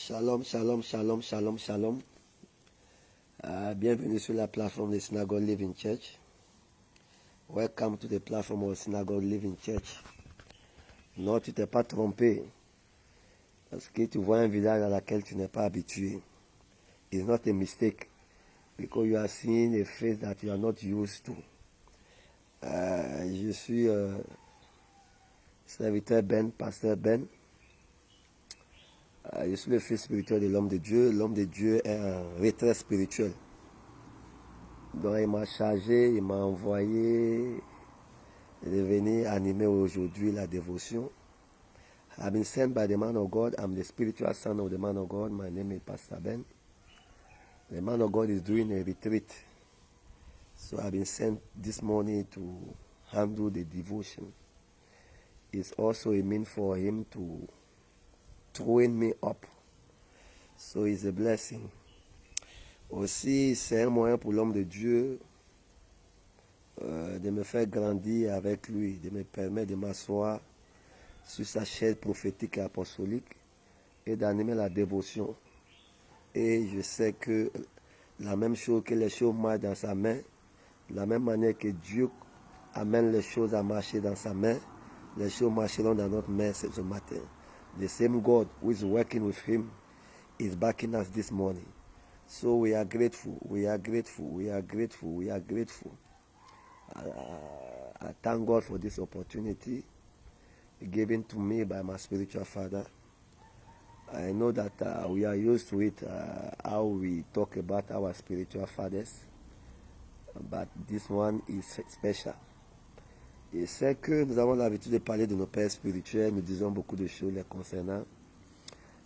Shalom, shalom, shalom, shalom, shalom. Bienvenue sur la plateforme de Synagogue Living Church. Welcome to the platform of Synagogue Living Church. Non, tu t'es pas trompé. Parce que tu vois un village à laquelle tu n'es pas habitué. It's not a mistake. Because you are seeing a face that you are not used to. Je suis serviteur Ben, pasteur Ben. Je suis le fils spirituel de l'homme de Dieu. L'homme de Dieu est un retrait spirituel. Donc il m'a chargé, il m'a envoyé de venir animer aujourd'hui la dévotion. I've been sent by the man of God. I'm the spiritual son of the man of God. My name is Pastor Ben. The man of God is doing a retreat. So I've been sent this morning to handle the devotion. It's also a means for him to train me up. So it's a blessing. Aussi, c'est un moyen pour l'homme de Dieu de me faire grandir avec lui, de me permettre de m'asseoir sur sa chaise prophétique et apostolique et d'animer la dévotion. Et je sais que la même chose que les choses marchent dans sa main, de la même manière que Dieu amène les choses à marcher dans sa main, les choses marcheront dans notre main ce matin. The same God who is working with him is backing us this morning. So we are grateful, we are grateful, we are grateful, we are grateful. I thank God for this opportunity given to me by my spiritual father. I know that we are used to it, how we talk about our spiritual fathers, but this one is special. Et c'est que nous avons l'habitude de parler de nos pères spirituels, nous disons beaucoup de choses les concernant,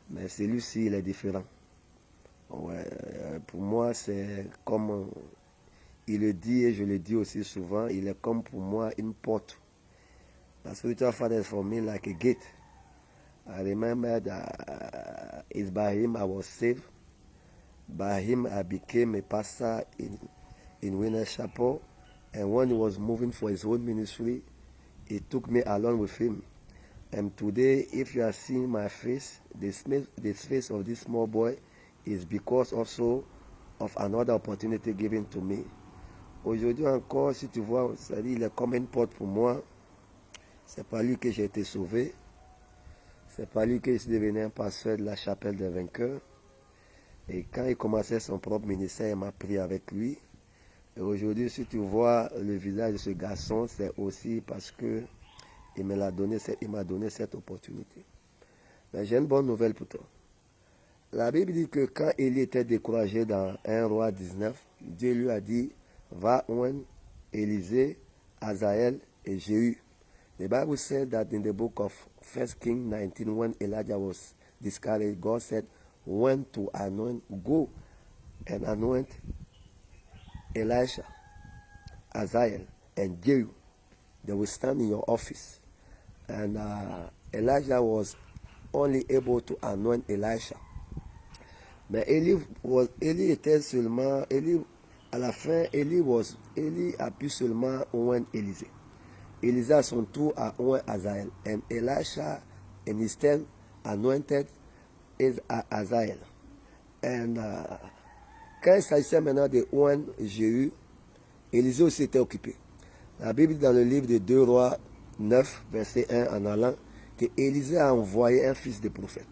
mais celui-ci, il est différent. Ouais, pour moi, c'est comme il le dit et je le dis aussi souvent, il est comme pour moi une porte. My spiritual father is for me like a gate. I remember that it's by him I was saved. By him I became a pastor in Winner Chapel. And when he was moving for his own ministry, he took me along with him. And today, if you are seeing my face, the face of this small boy is because also of another opportunity given to me. Aujourd'hui encore, si tu vois, c'est-à-dire, il est comme une porte pour moi. C'est par lui que j'ai été sauvé. C'est par lui que je suis devenu un pasteur de la chapelle des vainqueurs. Et quand il commençait son propre ministère, il m'a pris avec lui. Et aujourd'hui, si tu vois le visage de ce garçon, c'est aussi parce que il m'a donné cette opportunité. Mais j'ai une bonne nouvelle pour toi. La Bible dit que quand Élie était découragé dans 1 roi 19, Dieu lui a dit, va oindre Élisée, Hazaël et Jéhu. The Bible said that in the book of 1 Kings 19, when Elijah was discouraged, God said, when to anoint, go and anoint Elisha, Hazael, and Jehu. They will stand in your office. And Elijah was only able to anoint Elisha. Mais Élie était seulement, à la fin, Élie a pu seulement oindre Élisée. Élisée à son tour a oint Hazael. And Elisha, in his turn, anointed Hazael. And quand il s'agissait maintenant de oindre Jéhu, Élisée aussi était occupé. La Bible dit dans le livre de 2 Rois 9, verset 1 en allant, que Élisée a envoyé un fils de prophète.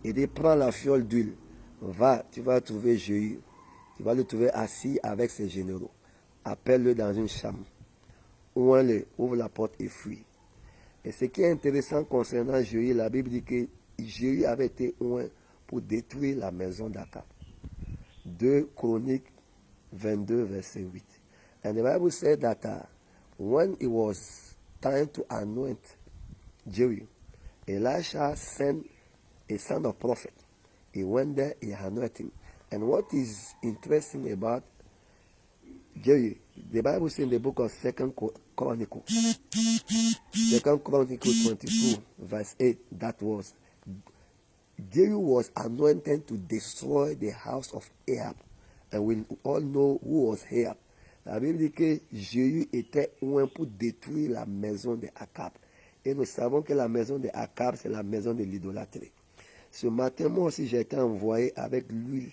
Il dit, prends la fiole d'huile, va, tu vas trouver Jéhu, tu vas le trouver assis avec ses généraux. Appelle-le dans une chambre. Oins-le, ouvre la porte et fuis. Et ce qui est intéressant concernant Jéhu, la Bible dit que Jéhu avait été oint pour détruire la maison d'Akab. 2 Chroniques 22, verset 8. And the Bible said that when it was time to anoint Jehu, Elisha sent a son of prophet. He went there, he anointed him. And what is interesting about Jehu, the Bible says in the book of 2 Chronicles, 2 Chronicles 22, verse 8, that was, Jehu was anointed to destroy the house of Ahab. And we all know who was Ahab. La Bible dit que Jéhu était oint pour détruire la maison de Akab. Et nous savons que la maison de Akab, c'est la maison de l'idolâtrie. Ce matin, moi aussi, j'ai été envoyé avec l'huile,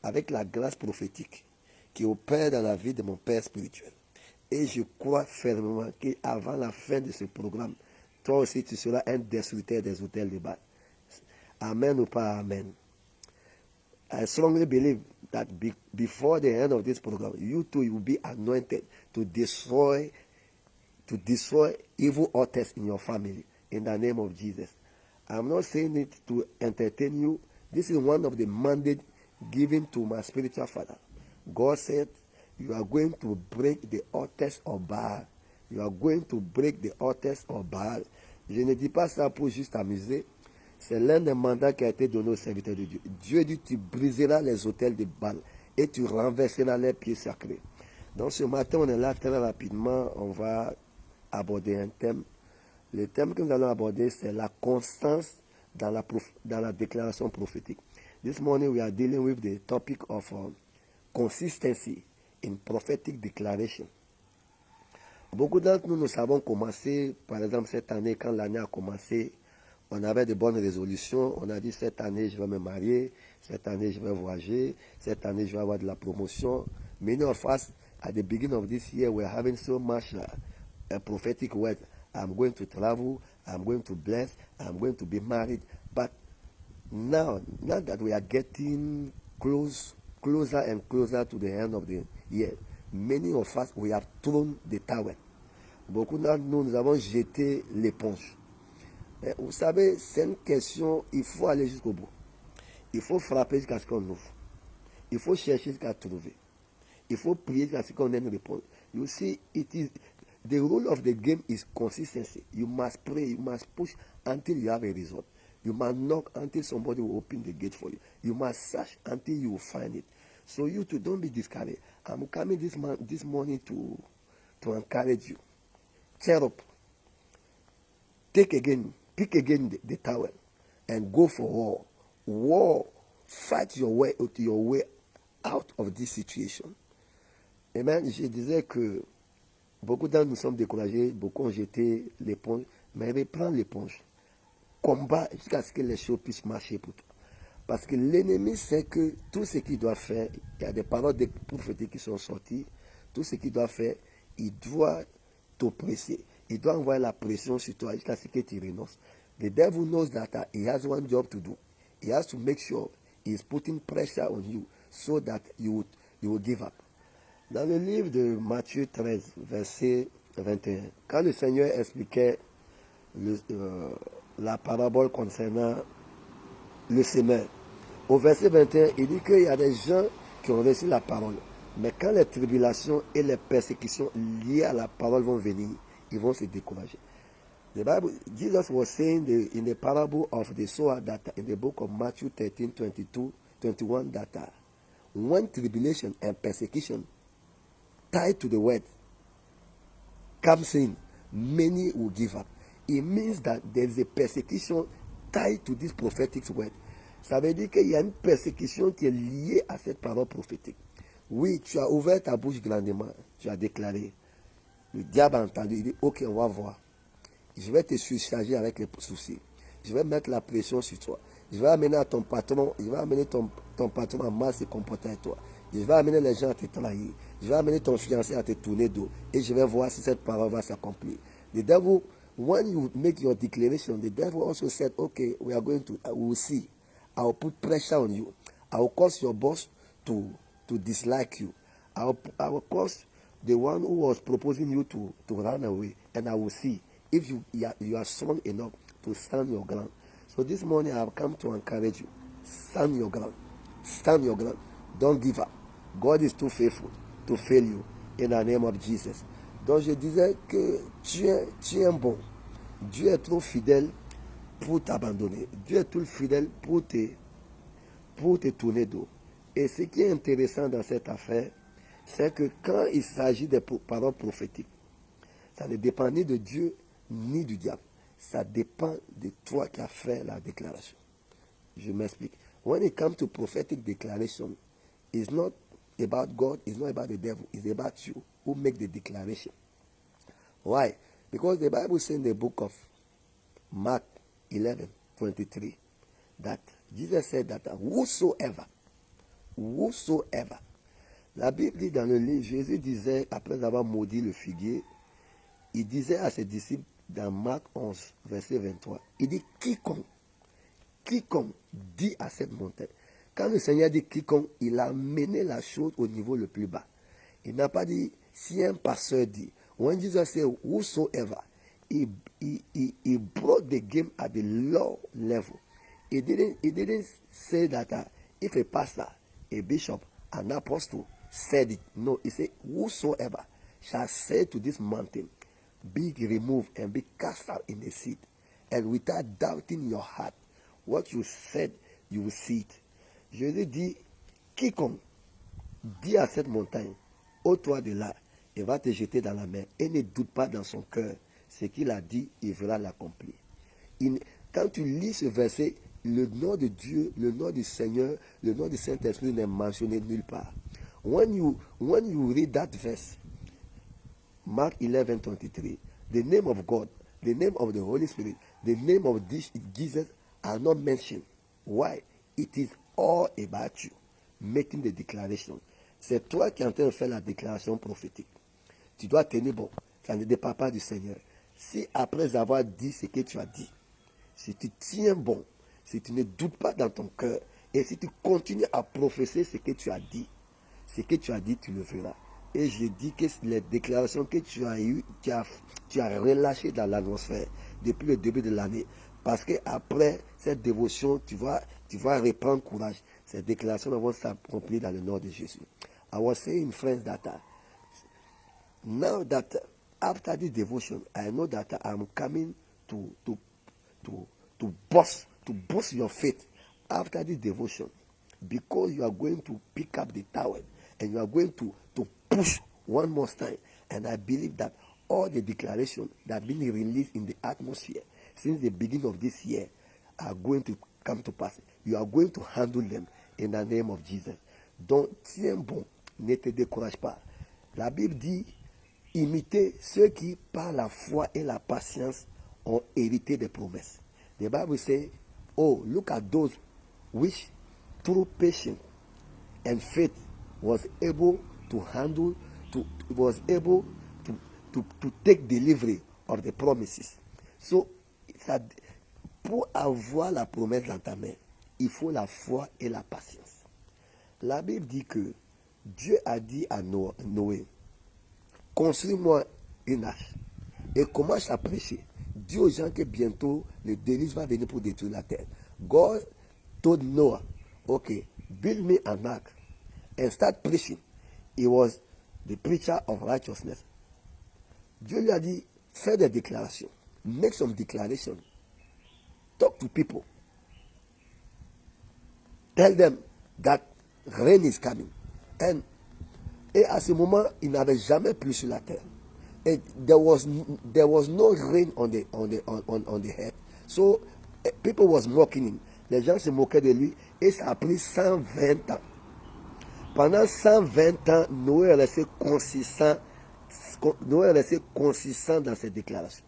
avec la grâce prophétique qui opère dans la vie de mon Père spirituel. Et je crois fermement qu'avant la fin de ce programme, toi aussi, tu seras un destructeur des hôtels de Baal. Amen ou pas amen. I strongly believe that before the end of this program, you too will be anointed to destroy evil altars in your family in the name of Jesus. I'm not saying it to entertain you. This is one of the mandates given to my spiritual father. God said, you are going to break the altars of Baal. You are going to break the altars of Baal. Je ne dis pas ça pour juste amuser. C'est l'un des mandats qui a été donné aux serviteurs de Dieu. Dieu dit, tu briseras les autels de Baal et tu renverseras les pieds sacrés. Donc ce matin, on est là très rapidement. On va aborder un thème. Le thème que nous allons aborder, c'est la constance dans la déclaration prophétique. This morning, we are dealing with the topic of consistency in prophetic declaration. Beaucoup d'entre nous, nous avons commencé, par exemple, cette année, quand l'année a commencé, on avait de bonnes résolutions. On a dit, cette année, je vais me marier. Cette année, je vais voyager. Cette année, je vais avoir de la promotion. Many of us, at the beginning of this year, we're having so much a prophetic word. I'm going to travel. I'm going to bless. I'm going to be married. But now that we are getting closer and closer to the end of the year, many of us, we have thrown the towel. Beaucoup d'entre nous, nous avons jeté l'éponge. Mais vous savez, c'est une question, il faut aller jusqu'au bout. Il faut frapper jusqu'à ce qu'on ouvre. Il faut chercher jusqu'à trouver. Il faut prier jusqu'à ce qu'on ait une réponse. You see, the rule of the game is consistency. You must pray, you must push until you have a result. You must knock until somebody will open the gate for you. You must search until you will find it. So you too, don't be discouraged. I'm coming this morning to encourage you. Cheer up. Pick again the towel and go for war. War. Fight your way out of this situation. Amen. Je disais que beaucoup d'entre nous sommes découragés, beaucoup ont jeté l'éponge, mais reprends l'éponge. Combat jusqu'à ce que les choses puissent marcher pour toi. Parce que l'ennemi sait que tout ce qu'il doit faire, il y a des paroles des prophétiques qui sont sorties, tout ce qu'il doit faire, il doit t'oppresser. Il doit envoyer la pression sur toi jusqu'à ce que tu renonces. The devil knows that he has one job to do. He has to make sure he is putting pressure on you so that you will give up. Dans le livre de Matthieu 13, verset 21, quand le Seigneur expliquait la parabole concernant le semeur, au verset 21, il dit qu'il y a des gens qui ont reçu la parole. Mais quand les tribulations et les persécutions liées à la parole vont venir, ils vont se décourager. The Bible, Jesus was saying in the parable of the sower that in the book of Matthew 13, 22, 21, that when tribulation and persecution tied to the word comes in, many will give up. It means that there is a persecution tied to this prophetic word. Ça veut dire qu'il y a une persécution qui est liée à cette parole prophétique. Oui, tu as ouvert ta bouche grandement, tu as déclaré. Le diable a entendu, il dit, ok, on va voir. Je vais te surcharger avec les soucis. Je vais mettre la pression sur toi. Je vais amener à ton patron, je vais amener ton patron à mal se comporter avec toi. Je vais amener les gens à te trahir. Je vais amener ton fiancé à te tourner dos. Et je vais voir si cette parole va s'accomplir. The devil, when you make your declaration, the devil also said, okay, we will see. I will put pressure on you. I will cause your boss to dislike you. I will cause the one who was proposing you to run away. And I will see if you are strong enough to stand your ground. So this morning I have come to encourage you. Stand your ground. Stand your ground. Don't give up. God is too faithful to fail you in the name of Jesus. Donc je disais que tu es un bon. Dieu est trop fidèle pour t'abandonner. Dieu est trop fidèle pour te tourner dos. Et ce qui est intéressant dans cette affaire, c'est que quand il s'agit des paroles prophétiques, ça ne dépend ni de Dieu ni du diable. Ça dépend de toi qui as fait la déclaration. Je m'explique. When it comes to prophetic declaration, it's not about God, it's not about the devil, it's about you who make the declaration. Why? Because the Bible says in the book of Mark 11:23 that Jesus said that whosoever. La Bible dit dans le livre, Jésus disait, après avoir maudit le figuier, il disait à ses disciples dans Marc 11, verset 23, il dit quiconque dit à cette montagne. Quand le Seigneur dit quiconque, il a mené la chose au niveau le plus bas. Il n'a pas dit, si un pasteur dit, when Jesus said whosoever, he brought the game at the low level. He didn't say that if a pastor, a bishop, an apostle said it. No, he said, whosoever shall say to this mountain, be removed and be cast out in the sea, and without doubting in your heart, what you said, you will see it. Jésus dit, quiconque dit à cette montagne, ôte-toi de là, et va te jeter dans la mer, et ne doute pas dans son cœur, ce qu'il a dit, il verra l'accomplir. Quand tu lis ce verset, le nom de Dieu, le nom du Seigneur, le nom du Saint-Esprit n'est mentionné nulle part. When you read that verse, Mark 11:23, the name of God, the name of the Holy Spirit, the name of Jesus are not mentioned. Why? It is all about you making the declaration. C'est toi qui es en train de faire la déclaration prophétique. Tu dois tenir bon. Ça ne dépend pas du Seigneur. Si après avoir dit ce que tu as dit, si tu tiens bon, si tu ne doutes pas dans ton cœur, et si tu continues à prophétiser ce que tu as dit, tu le verras. Et je dis que les déclarations que tu as eues, tu as relâchées dans l'atmosphère depuis le début de l'année. Parce qu'après cette dévotion, tu vas reprendre courage. Ces déclarations vont s'accomplir dans le nom de Jésus. I was saying, friends, that now that after this devotion, I know that I'm coming to boost your faith after this devotion, because you are going to pick up the towel and you are going to push one more time. And I believe that all the declarations that have been released in the atmosphere since the beginning of this year are going to come to pass. You are going to handle them in the name of Jesus. Donc, tiens bon, ne te décourage pas. La Bible dit, imitez ceux qui, par la foi et la patience, ont hérité des promesses. The Bible says, oh, look at those which, through patience and faith, was able to handle, to take delivery of the promises. So, pour avoir la promesse dans ta main, il faut la foi et la patience. La Bible dit que Dieu a dit à Noé, construis-moi une arche et commence à prêcher. Dis aux gens que bientôt le déluge va venir pour détruire la terre. God told Noah, okay, build me an ark and start preaching. He was the preacher of righteousness. Dieu lui a dit, fais des déclarations. Make some declarations. Talk to people. Tell them that rain is coming. Et à ce moment, il n'avait jamais plu sur la terre. And there was no rain on the head. So people was mocking him. Les gens se moquaient de lui et ça a pris 120 ans. Pendant 120 ans, Noé est resté consistant dans ses déclarations.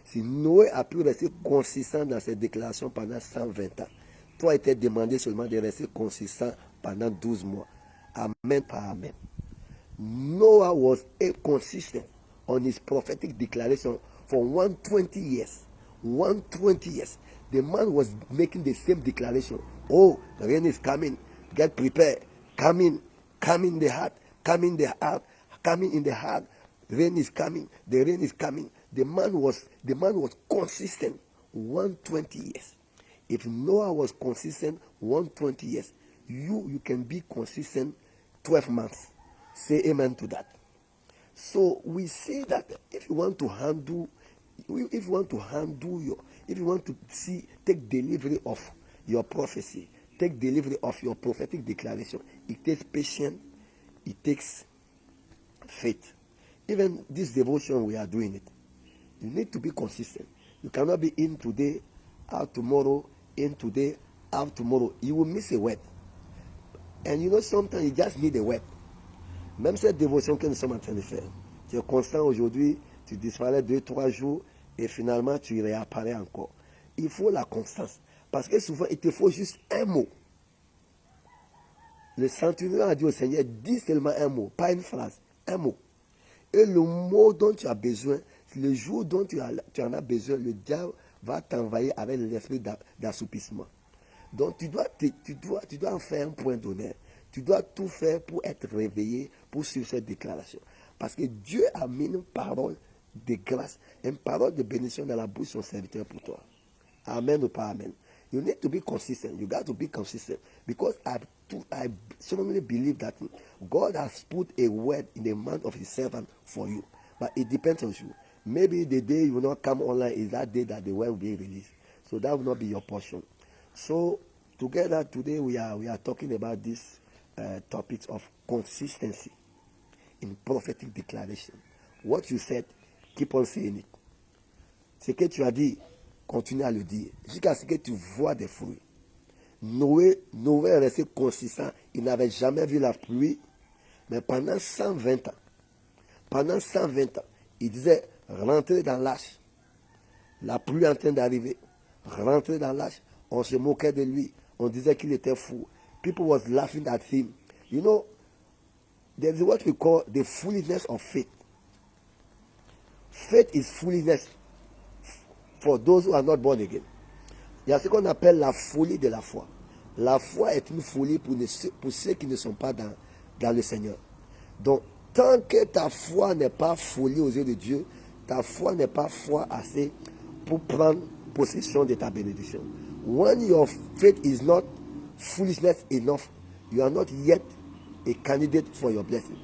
Si Noé a pu rester consistant dans ses déclarations pendant 120 ans, toi, il t'est demandé seulement de rester consistant pendant 12 mois. Amen par amen. Noah was consistent on his prophetic declaration for 120 years. 120 years. The man was making the same declaration. Oh, the rain is coming. Get prepared. Coming the heart. Coming in the heart. Rain is coming. The rain is coming. The man was consistent 120 years. If Noah was consistent 120 years, you can be consistent 12 months. Say amen to that. So we say that if you want to take delivery of your prophecy, take delivery of your prophetic declaration, it takes patience, it takes faith. Even this devotion, we are doing it. You need to be consistent. You cannot be in today, out tomorrow, in today, out tomorrow. You will miss a word. And you know, sometimes you just need a word. Même cette dévotion que nous sommes en train de faire. Tu es constant aujourd'hui, tu disparais 2-3 jours et finalement tu réapparais encore. Il faut la constance. Parce que souvent, il te faut juste un mot. Le centurion a dit au Seigneur, dis seulement un mot, pas une phrase, un mot. Et le mot dont tu as besoin, le jour dont tu en as besoin, le diable va t'envahir avec l'esprit d'assoupissement. Donc tu dois en faire un point d'honneur. Tu dois tout faire pour être réveillé, pour suivre cette déclaration. Parce que Dieu a mis une parole de grâce, une parole de bénédiction dans la bouche de son serviteur pour toi. Amen ou pas amen. You need to be consistent. You got to be consistent. Because I strongly believe that God has put a word in the mouth of his servant for you. But it depends on you. Maybe the day you will not come online is that day that the word will be released. So that will not be your portion. So together today we are talking about this topics of consistency in prophetic declaration. What you said, keep on saying it. Ce que tu as dit, continue à le dire jusqu'à ce que tu vois des fruits. Noé est resté consistant. Il n'avait jamais vu la pluie, mais pendant 120 ans, il disait rentrez dans l'arche. La pluie est en train d'arriver. Rentrez dans l'arche. On se moquait de lui. On disait qu'il était fou. People was laughing at him. You know, there's what we call the foolishness of faith. Faith is foolishness for those who are not born again. Il y a ce qu'on appelle la folie de la foi. La foi est une folie pour ceux qui ne sont pas dans le Seigneur. Donc, tant que ta foi n'est pas folie aux yeux de Dieu, ta foi n'est pas foi assez pour prendre possession de ta bénédiction. When your faith is not foolishness enough, you are not yet a candidate for your blessing.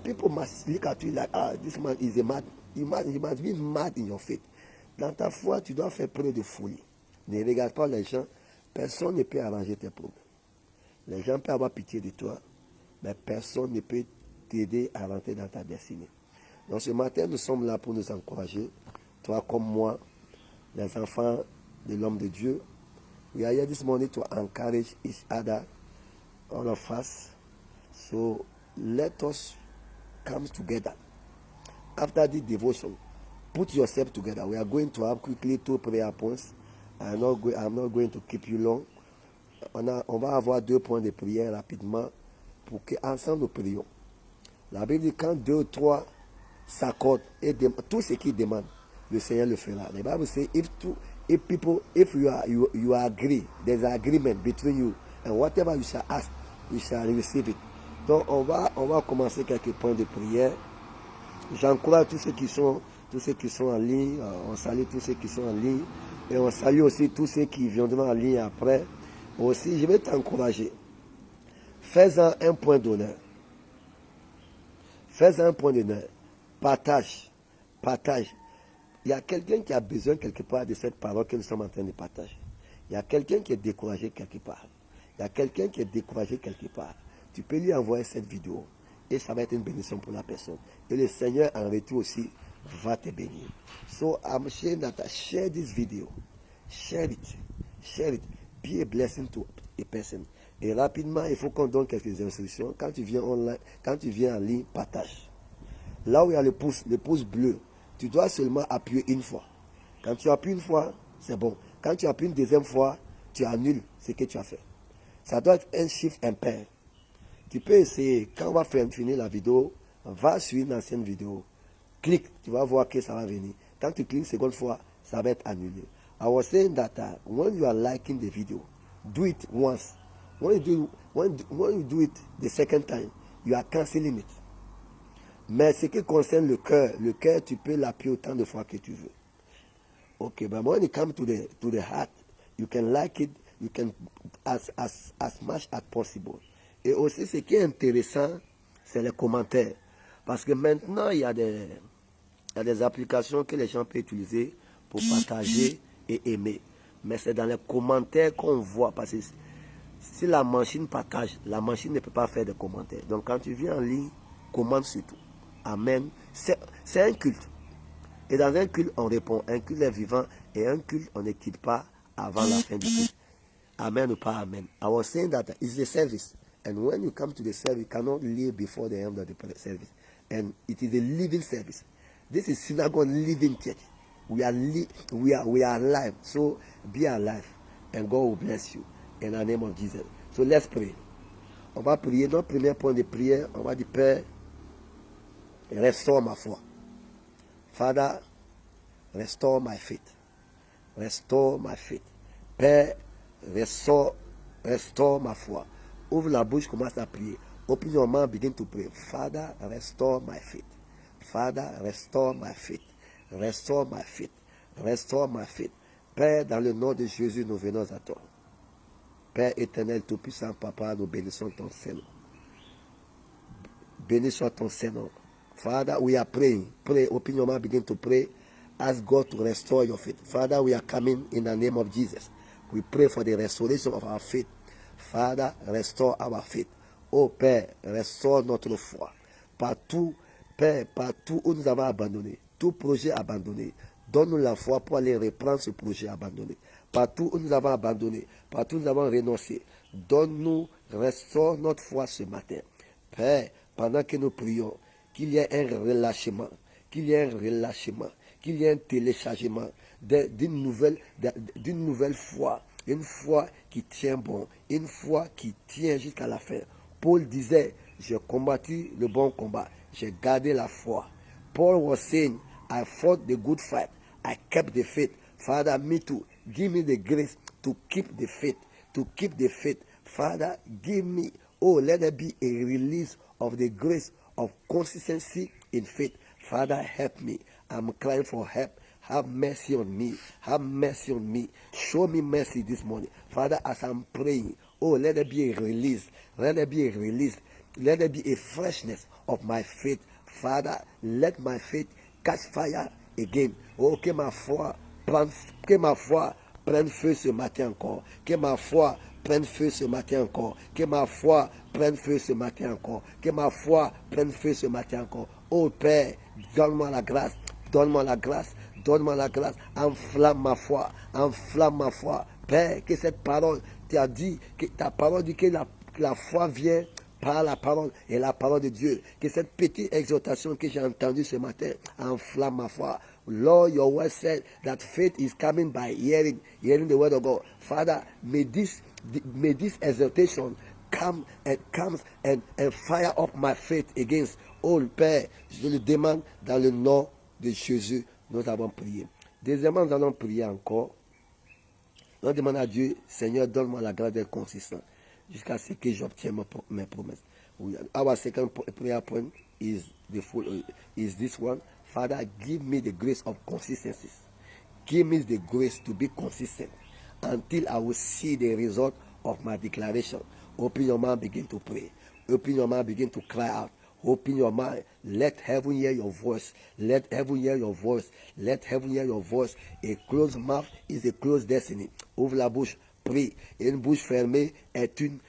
People must look at you like, this man is a mad. You must be mad in your faith. Dans ta foi, tu dois faire preuve de folie. Ne regarde pas les gens. Personne ne peut arranger tes problèmes. Les gens peuvent avoir pitié de toi, mais personne ne peut t'aider à rentrer dans ta destinée. Donc ce matin, nous sommes là pour nous encourager. Toi comme moi, les enfants de l'homme de Dieu. We are here this morning to encourage each other, all of us. So let us come together. After the devotion, put yourself together. We are going to have quickly 2 prayer points. I'm not going to keep you long. On va avoir 2 points de prière rapidement pour qu'ensemble nous prions. La Bible dit quand 2 ou 3 s'accordent et tout ce qu'ils demandent, le Seigneur le fera. The Bible says if you agree, there's an agreement between you, and whatever you shall ask, you shall receive it. Donc on va commencer quelques points de prière. J'encourage tous ceux qui sont en ligne. On salue tous ceux qui sont en ligne. Et on salue aussi tous ceux qui viendront en ligne après. Aussi, je vais t'encourager. Fais-en un point d'honneur. Fais-en un point d'honneur. Partage. Il y a quelqu'un qui a besoin quelque part de cette parole que nous sommes en train de partager. Il y a quelqu'un qui est découragé quelque part. Tu peux lui envoyer cette vidéo. Et ça va être une bénédiction pour la personne. Et le Seigneur en retour aussi va te bénir. So I'm sharing that. Share this video. Share it. Be a blessing to a person. Et rapidement, il faut qu'on donne quelques instructions. Quand tu viens online, quand tu viens en ligne, partage. Là où il y a le pouce bleu, tu dois seulement appuyer une fois. Quand tu appuies une fois, c'est bon. Quand tu appuies une deuxième fois, tu annules ce que tu as fait. Ça doit être un chiffre impair. Tu peux essayer, quand on va finir la vidéo, va sur une ancienne vidéo, clique, tu vas voir que ça va venir. Quand tu cliques une seconde fois, ça va être annulé. I was saying that when you are liking the video, do it once. When you do it the second time, you are cancelling it. Mais ce qui concerne le cœur, tu peux l'appuyer autant de fois que tu veux. Okay, but when it comes to the heart, you can like it, you can as much as possible. Et aussi, ce qui est intéressant, c'est les commentaires. Parce que maintenant, il y a des applications que les gens peuvent utiliser pour partager et aimer. Mais c'est dans les commentaires qu'on voit. Parce que si la machine partage, la machine ne peut pas faire de commentaires. Donc, quand tu viens en ligne, commente surtout. Amen. C'est un culte. Et dans un culte, on répond. Un culte est vivant. Et un culte, on ne quitte pas avant la fin du culte. Amen ou pas amen. I was saying that it's a service. And when you come to the service, you cannot leave before the end of the service. And it is a living service. This is synagogue living church. We are alive. So be alive. And God will bless you. In the name of Jesus. So let's pray. On va prier. Notre premier point de prière, on va dire, Père, restaure ma foi. Father, restore my faith. Restore my faith. Père, restore ma foi. Ouvre la bouche, commence à prier. Open your mouth, begin to pray. Father, restore my faith. Father, restore my faith. Restore my faith. Restore my faith. Père, dans le nom de Jésus, nous venons à toi. Père éternel, tout-puissant, Papa, nous bénissons ton Saint-Nom. Béni soit ton Saint-Nom. Father, we are praying. Pray, open your mouth, begin to pray. Ask God to restore your faith. Father, we are coming in the name of Jesus. We pray for the restoration of our faith. Father, restore our faith. Oh Père, restaure notre foi. Partout, Père, partout où nous avons abandonné, tout projet abandonné, donne-nous la foi pour aller reprendre ce projet abandonné. Partout où nous avons abandonné, partout où nous avons renoncé, donne-nous, restaure notre foi ce matin. Père, pendant que nous prions, qu'il y ait un relâchement, qu'il y ait un relâchement, qu'il y ait un téléchargement d'une nouvelle foi, une foi qui tient bon, une foi qui tient jusqu'à la fin. Paul disait, j'ai combattu le bon combat, j'ai gardé la foi. Paul was saying, I fought the good fight, I kept the faith. Father, me too, give me the grace to keep the faith, to keep the faith. Father, give me, let there be a release of the grace of consistency in faith. Father, help me. I'm crying for help. Have mercy on me. Have mercy on me. Show me mercy this morning. Father, as I'm praying, let there be a release. Let there be a release. Let there be a freshness of my faith. Father, let my faith catch fire again. Que ma foi prenne feu ce matin encore. Que ma foi prenne feu ce matin encore. Que ma foi prenne feu ce matin encore. Que ma foi prenne feu ce matin encore. Oh Père, donne-moi la grâce. Donne-moi la grâce. Donne-moi la grâce. Enflamme ma foi. Enflamme ma foi. Père, que cette parole, tu as dit, que ta parole dit que la foi vient par la parole et la parole de Dieu. Que cette petite exhortation que j'ai entendue ce matin enflamme ma foi. Lord, your word said that faith is coming by hearing the word of God. Father, may this exhortation come and fire up my faith against all. Père, je le demande dans le nom de Jésus. Nous avons prié. Deuxièmement, nous allons prier encore. Nous demandons à Dieu, Seigneur, donne-moi la grâce d'être consistant jusqu'à ce que j'obtienne mes promesses. Our second prayer point is this one. Father, give me the grace of consistency. Give me the grace to be consistent until I will see the result of my declaration. Open your mouth, begin to pray. Open your mouth, begin to cry out. Open your mind. Let heaven hear your voice. Let heaven hear your voice. Let heaven hear your voice. A closed mouth is a closed destiny. Ouvre la bouche, prie. Une bouche fermée est une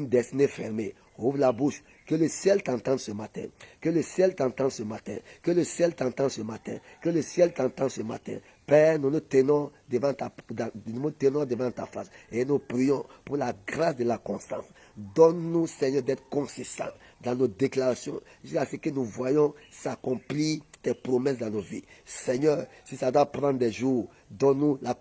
destinée fermée. Ouvre la bouche. Que le ciel t'entende ce matin. Que le ciel t'entende ce matin. Que le ciel t'entende ce matin. Que le ciel t'entende ce matin. Père, nous nous tenons devant ta face et nous prions pour la grâce de la constance. Donne-nous, Seigneur, d'être consistants dans nos déclarations jusqu'à ce que nous voyons s'accomplir tes promesses dans nos vies. Seigneur, si ça doit prendre des jours, donne-nous la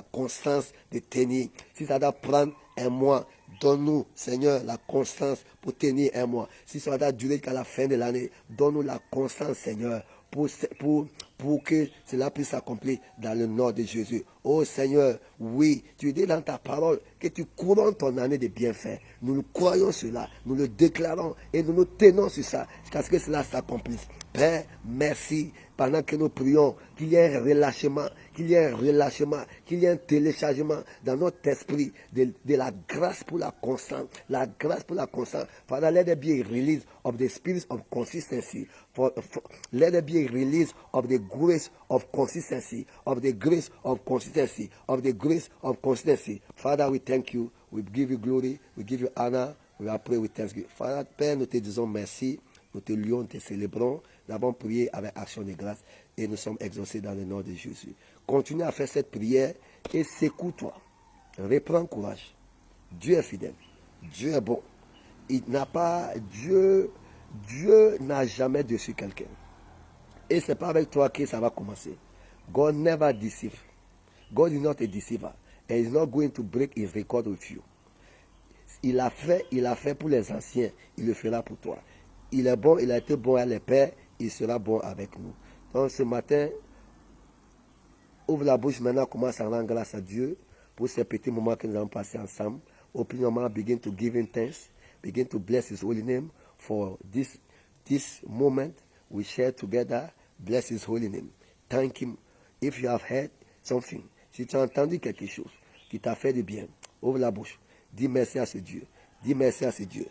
constance de tenir. Si ça doit prendre un mois, donne-nous, Seigneur, la constance pour tenir un mois. Si ça doit durer jusqu'à la fin de l'année, donne-nous la constance, Seigneur, pour que cela puisse s'accomplir dans le nom de Jésus. Oh Seigneur, oui, tu dis dans ta parole que tu couronnes ton année de bienfaits. Nous nous croyons cela, nous le déclarons et nous nous tenons sur ça jusqu'à ce que cela s'accomplisse. Père, merci, pendant que nous prions, qu'il y ait un relâchement, qu'il y ait un téléchargement dans notre esprit de la grâce pour la constance. La grâce pour la constance. Father, let there be a release of the spirit of consistency. Let there be a release of the grace of consistency, of the grace of consistency, of the grace of consistency. Father, we thank you. We give you glory. We give you honor. We are praying with thanksgiving. Father, Père, nous te disons merci. Nous te louons, nous te célébrons. Nous avons prié avec action de grâce et nous sommes exaucés dans le nom de Jésus. Continue à faire cette prière et secoue-toi. Reprends courage. Dieu est fidèle. Dieu est bon. Dieu n'a jamais déçu quelqu'un. Et c'est pas avec toi que ça va commencer. God never deceive. God is not a deceiver. And he's not going to break his record with you. Il a fait pour les anciens, il le fera pour toi. Il est bon, il a été bon à les pères, il sera bon avec nous. Donc ce matin, ouvre la bouche maintenant, commence à rendre grâce à Dieu pour ces petits moments que nous allons passer ensemble. Open your mouth, begin to give him thanks, begin to bless his holy name for this moment we share together. Bless his holy name. Thank him. If you have heard something, si tu as entendu quelque chose qui t'a fait du bien, ouvre la bouche. Dis merci à ce Dieu. Dis merci à ce Dieu.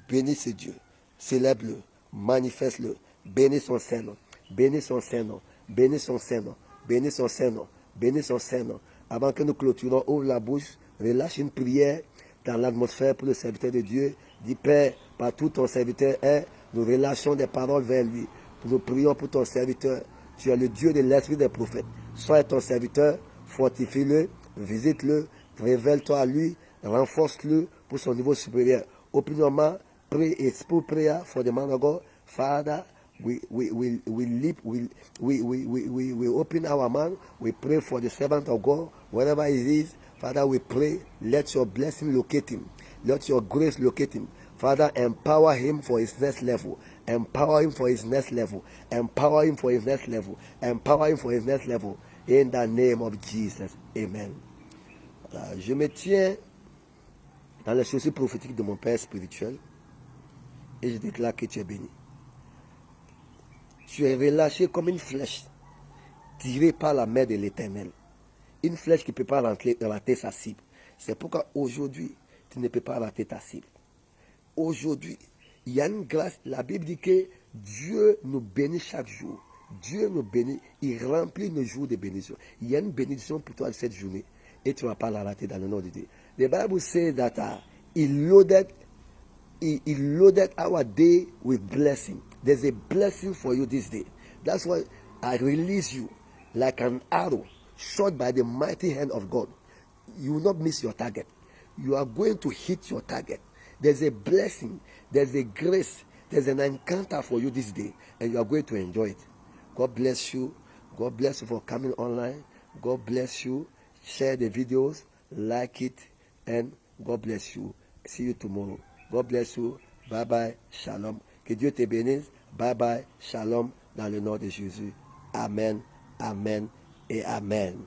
Bénis ce Dieu. Célèbre-le. Manifeste-le. Bénis son Saint-Nom. Bénis son Saint-Nom. Bénis son Saint-Nom. Bénis son Saint-Nom. Bénis son Saint-Nom. Avant que nous clôturons, ouvre la bouche. Relâche une prière dans l'atmosphère pour le serviteur de Dieu. Dis Père, partout ton serviteur est, nous relâchons des paroles vers lui. Nous prions pour ton serviteur. Tu es le Dieu de l'esprit des prophètes. Sois ton serviteur. Fortifie-le. Visite-le. Révèle-toi à lui. Renforce-le pour son niveau supérieur. Open your mouth, pray a full prayer for the man of God. Father, we open our mouth, we pray for the servant of God, wherever he is. Father, we pray, let your blessing locate him. Let your grace locate him. Father, empower him for his next level. Empower him for his next level. Empower him for his next level. Empower him for his next level. In the name of Jesus. Amen. Je me tiens dans les chaussures prophétiques de mon Père spirituel, et je déclare que tu es béni. Tu es relâché comme une flèche tirée par la main de l'Éternel. Une flèche qui ne peut pas rater sa cible. C'est pourquoi aujourd'hui, tu ne peux pas rater ta cible. Aujourd'hui, il y a une grâce. La Bible dit que Dieu nous bénit chaque jour. Dieu nous bénit. Il remplit nos jours de bénédiction. Il y a une bénédiction pour toi cette journée. Et tu ne vas pas la rater dans le nom de Dieu. The Bible says that he loaded our day with blessing. There's a blessing for you this day. That's why I release you like an arrow shot by the mighty hand of God. You will not miss your target. You are going to hit your target. There's a blessing. There's a grace. There's an encounter for you this day. And you are going to enjoy it. God bless you. God bless you for coming online. God bless you. Share the videos. Like it. And God bless you. See you tomorrow. God bless you. Bye bye. Shalom. Que Dieu te bénisse. Bye bye. Shalom. Dans le nom de Jésus. Amen. Amen et Amen.